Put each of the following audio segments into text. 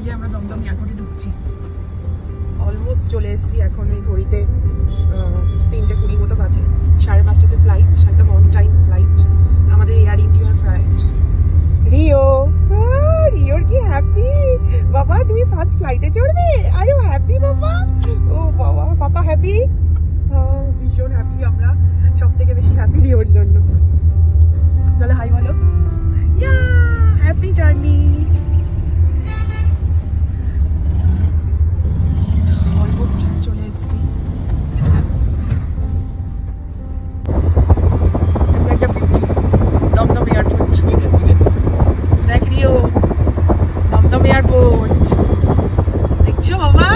যে আমরা দমদম এয়ারপোর্টে ঢুকছি, অলমোস্ট চলে এসেছি। এখন এই ঘড়িতে 3:20 মতো বাজে। 5:30টাতে ফ্লাইট, একদম অন টাইম ফ্লাইট, আমাদের এয়ার ইন্ডিয়ার ফ্লাইট। রিও, রিওর কি হ্যাপি বাবা, তুমি ফার্স্ট ফ্লাইটে চড়বে? আরে হ্যাপি বাবা, ও বাবা পাপা হ্যাপি, ভীষণ হ্যাপি। আমরা সব থেকে বেশি হ্যাপি রিওর জন্য। চলো হাই বলো, ইয়া হ্যাপি জার্নি। অলমোস্ট চলে এসেছি। দমদম এয়ারপোর্ট, দেখ রিও, দমদম এয়ারপোর্ট দেখছো বাবা,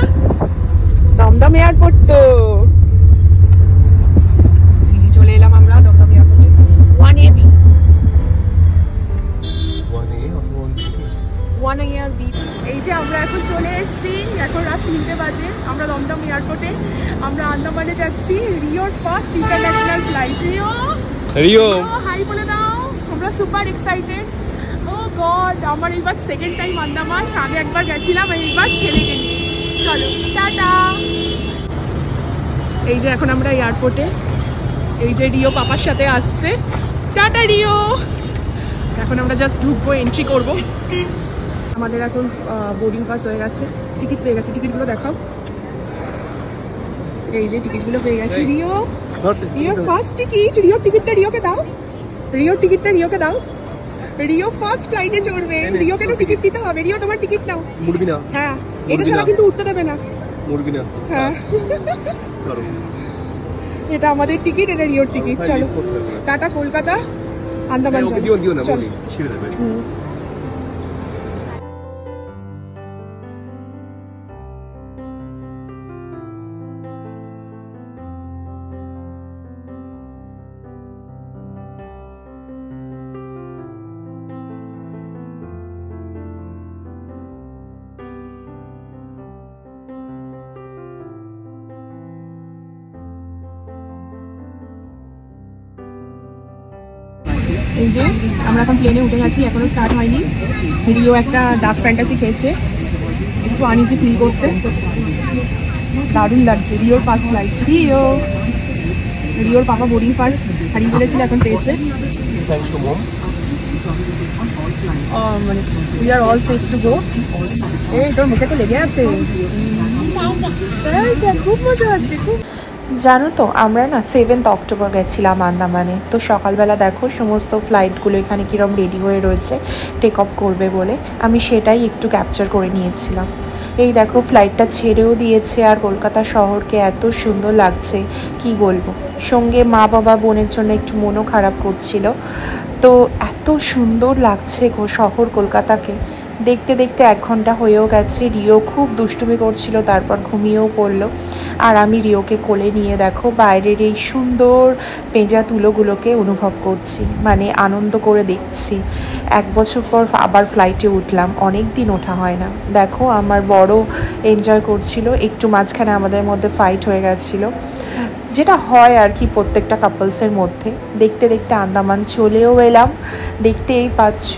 দমদম এয়ারপোর্ট তো। চলে এলাম আমরা দমদম এয়ারপোর্টে। 1AB 1ARB। এই যে আমরা এখন চলে এসেছি, এখন রাত 3টে বাজে। আমরা দমদম এয়ারপোর্টে, আমরা আন্দামানে যাচ্ছি। রিওর first international flight. Rio, Rio hi বলে দাও। আমরা সুপার এক্সাইটেড। ও গড, আমার এইবার সেকেন্ড টাইম আন্দামান। আগে একবার গেছিলাম, এইবার ছেলেকে নিয়ে। চলো টাটা। এই যে এখন আমরা এয়ারপোর্টে, এই যে রিও পাপার সাথে আসছে। Tata Rio. এখন আমরা জাস্ট ঢুকবো, এন্ট্রি করবো। আমাদের এখন বোর্ডিং পাস হয়ে গেছে, টিকিট পেয়ে গেছি। টিকিটগুলো দেখাও। এই যে টিকিটগুলো পেয়ে গেছি। রিও, রিওর ফার্স্ট টিকিট। রিওর টিকিটটা রিওকে দাও, রিওর টিকিটটা রিওকে দাও। রিও ফার্স্ট ফ্লাইটে চড়বে, রিওকে তো টিকিট দিতে হবে। রিও তোমার টিকিট নাও। মুড়বি না? হ্যাঁ, এটা ছাড়া কিন্তু উঠতে দেবে না। মুড়বি না? হ্যাঁ, এটা আমাদের টিকিট, এটা রিওর টিকিট। চলো টাটা কলকাতা, আন্দামান চলো। এই যে আমরা এখন প্লেনে উঠে গেছি, এখনো স্টার্ট হয়নি। রিও একটা ডার্ক ফ্যান্টাসি খেয়েছে, একটু আনইজি ফিল করছে। দারুণ লাগছে। রিওর ফার্স্ট ফ্লাইট। রিও, রিওর পাপা বোর্ডিং পাস হারিয়ে ফেলেছিল, এখন পেয়েছে। মানে we are all set to go. এই তোর মুখে তো লেগে আছে, খুব মজা হচ্ছে খুব। জানো তো আমরা না 7 অক্টোবর গেছিলাম আন্দামানে। তো সকালবেলা দেখো সমস্ত ফ্লাইটগুলো এখানে কীরকম রেডি হয়ে রয়েছে টেক অফ করবে বলে, আমি সেটাই একটু ক্যাপচার করে নিয়েছিলাম। এই দেখো ফ্লাইটটা ছেড়েও দিয়েছে, আর কলকাতা শহরকে এত সুন্দর লাগছে কি বলবো। সঙ্গে মা বাবা বোনের জন্য একটু মনও খারাপ করছিল। তো এত সুন্দর লাগছে শহর কলকাতাকে। দেখতে দেখতে 1 ঘন্টা হয়েও গেছে। রিও খুব দুষ্টুমি করছিল, তারপর ঘুমিয়েও পড়লো। আর আমি রিওকে কোলে নিয়ে দেখো বাইরের এই সুন্দর পেঁজা তুলোগুলোকে অনুভব করছি, মানে আনন্দ করে দেখছি। 1 বছর পর আবার ফ্লাইটে উঠলাম, অনেক দিন ওঠা হয় না। দেখো আমার বড় এনজয় করছিল। একটু মাঝখানে আমাদের মধ্যে ফাইট হয়ে গেছিলো, যেটা হয় আর কি প্রত্যেকটা কাপলসের মধ্যে। দেখতে দেখতে আন্দামান চলেও এলাম। দেখতেই পাচ্ছ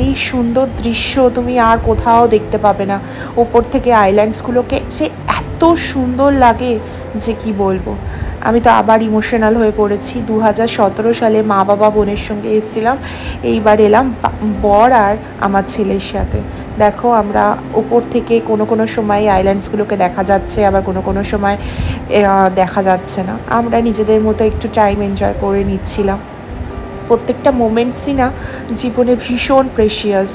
এই সুন্দর দৃশ্য তুমি আর কোথাও দেখতে পাবে না। ওপর থেকে আইল্যান্ডসগুলোকে যে এত সুন্দর লাগে যে কি বলবো। আমি তো আবার ইমোশনাল হয়ে পড়েছি। 2017 সালে মা বাবা বোনের সঙ্গে এসেছিলাম, এইবার এলাম বর আর আমার ছেলের সাথে। দেখো আমরা ওপর থেকে কোনো সময় আইল্যান্ডসগুলোকে দেখা যাচ্ছে, আবার কোনো সময় দেখা যাচ্ছে না। আমরা নিজেদের মতো একটু টাইম এনজয় করে নিচ্ছিলাম। প্রত্যেকটা মোমেন্টসই না জীবনে ভীষণ প্রেশিয়াস,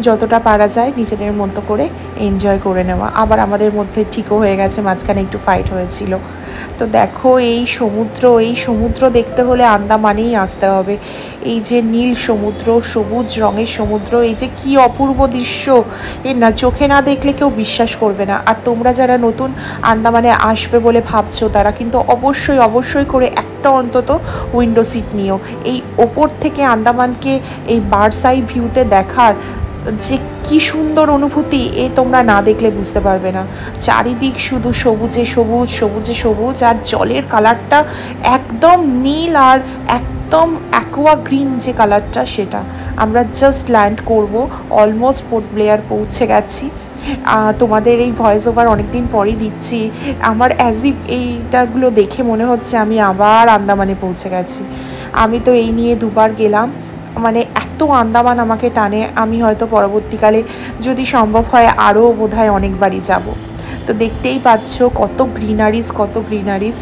যতটা পারা যায় নিজেদের মতো করে এনজয় করে নেওয়া। আবার আমাদের মধ্যে ঠিকও হয়ে গেছে, মাঝখানে একটু ফাইট হয়েছিল। তো দেখো এই সমুদ্র দেখতে হলে আন্দামানেই আসতে হবে। এই যে নীল সমুদ্র, সবুজ রঙের সমুদ্র, এই যে কি অপূর্ব দৃশ্য, এর না চোখে না দেখলে কেউ বিশ্বাস করবে না। আর তোমরা যারা নতুন আন্দামানে আসবে বলে ভাবছো, তারা কিন্তু অবশ্যই করে একটা অন্তত উইন্ডো সিট নিও। এই ওপর থেকে আন্দামানকে এই বার্ডস আই ভিউতে দেখার যে কি সুন্দর অনুভূতি, এ তোমরা না দেখলে বুঝতে পারবে না। চারিদিক শুধু সবুজে সবুজ, আর জলের কালারটা একদম নীল আর একদম অ্যাকোয়া গ্রিন যে কালারটা, সেটা। আমরা জাস্ট ল্যান্ড করব, অলমোস্ট পোর্ট ব্লেয়ার পৌঁছে গেছি। তোমাদের এই ভয়েস ওভার অনেকদিন পরই দিচ্ছি। আমার অ্যাজ ইফ এইটাগুলো দেখে মনে হচ্ছে আমি আবার আন্দামানে পৌঁছে গেছি। আমি তো এই নিয়ে দুবার গেলাম, মানে এত আন্দামান আমাকে টানে। আমি হয়তো পরবর্তীকালে যদি সম্ভব হয় আরও বোধহয় অনেকবারই যাব। তো দেখতেই পাচ্ছ কত গ্রিনারিস।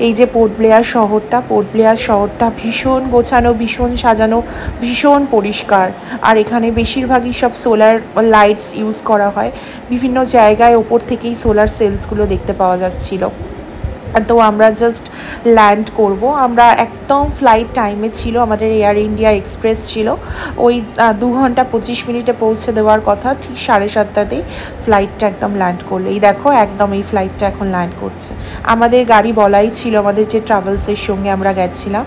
এই যে পোর্ট ব্লেয়ার শহরটা ভীষণ গোছানো, ভীষণ সাজানো, ভীষণ পরিষ্কার। আর এখানে বেশিরভাগই সব সোলার লাইটস ইউজ করা হয়। বিভিন্ন জায়গায় ওপর থেকেই সোলার সেলসগুলো দেখতে পাওয়া যাচ্ছিলো। তো আমরা জাস্ট ল্যান্ড করব। আমরা একদম ফ্লাইট টাইমে ছিল, আমাদের এয়ার ইন্ডিয়া এক্সপ্রেস ছিল, ওই 2 ঘন্টা 25 মিনিটে পৌঁছে দেওয়ার কথা। ঠিক 7:30তেই ফ্লাইটটা একদম ল্যান্ড করলো। এই দেখো একদম এই ফ্লাইটটা এখন ল্যান্ড করছে। আমাদের গাড়ি বলাই ছিল, আমাদের যে ট্রাভেলসের সঙ্গে আমরা গেছিলাম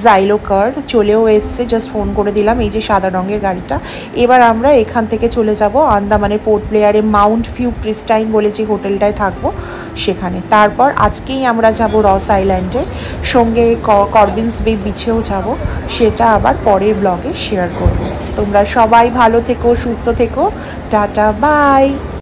জাইলো কার চলেও এসছে, জাস্ট ফোন করে দিলাম। এই যে সাদা রঙের গাড়িটা। এবার আমরা এখান থেকে চলে যাব আন্দামানের পোর্ট ব্লেয়ারে মাউন্ট ভিউ প্রিস্টাইন বলে যে হোটেলটায় থাকবো সেখানে। তারপর আজকেই আমরা যাব রস আইল্যান্ডে, সঙ্গে করবিন্স বে বিচেও যাব। সেটা আবার পরের ব্লগে শেয়ার করব। তোমরা সবাই ভালো থেকো, সুস্থ থেকো, টাটা বাই।